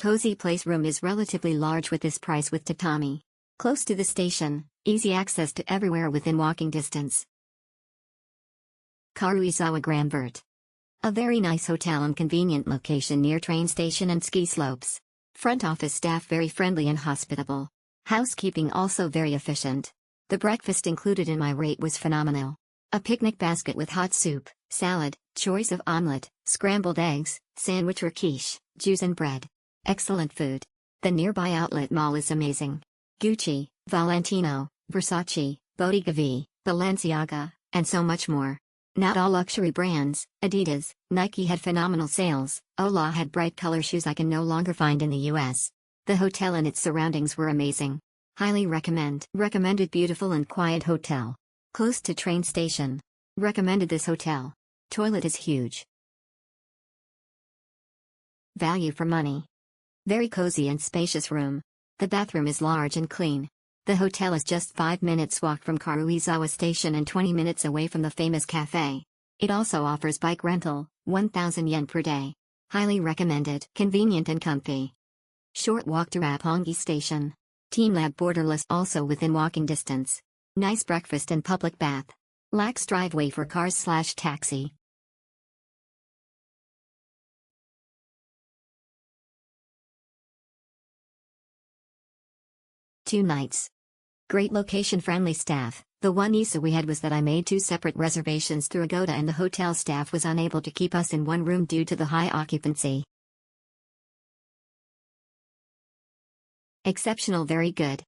Cozy place room is relatively large with this price with tatami. Close to the station, easy access to everywhere within walking distance. Karuizawa Grandvert. A very nice hotel and convenient location near train station and ski slopes. Front office staff very friendly and hospitable. Housekeeping also very efficient. The breakfast included in my rate was phenomenal. A picnic basket with hot soup, salad, choice of omelette, scrambled eggs, sandwich or quiche, juice and bread. Excellent food. The nearby outlet mall is amazing. Gucci, Valentino, Versace, Bottega, Balenciaga, and so much more. Not all luxury brands, Adidas, Nike had phenomenal sales. Ola had bright color shoes I can no longer find in the US. The hotel and its surroundings were amazing. Highly recommend. Recommended beautiful and quiet hotel. Close to train station. Recommended this hotel. Toilet is huge. Value for money. Very cozy and spacious room. The bathroom is large and clean. The hotel is just 5 minutes walk from Karuizawa station and 20 minutes away from the famous cafe. It also offers bike rental, 1,000 yen per day. Highly recommended. Convenient and comfy. Short walk to Roppongi station. Team Lab borderless also within walking distance. Nice breakfast and public bath. Lacks driveway for cars/taxi. Two nights. Great location, friendly staff. The one issue we had was that I made 2 separate reservations through Agoda and the hotel staff was unable to keep us in one room due to the high occupancy. Exceptional, very good.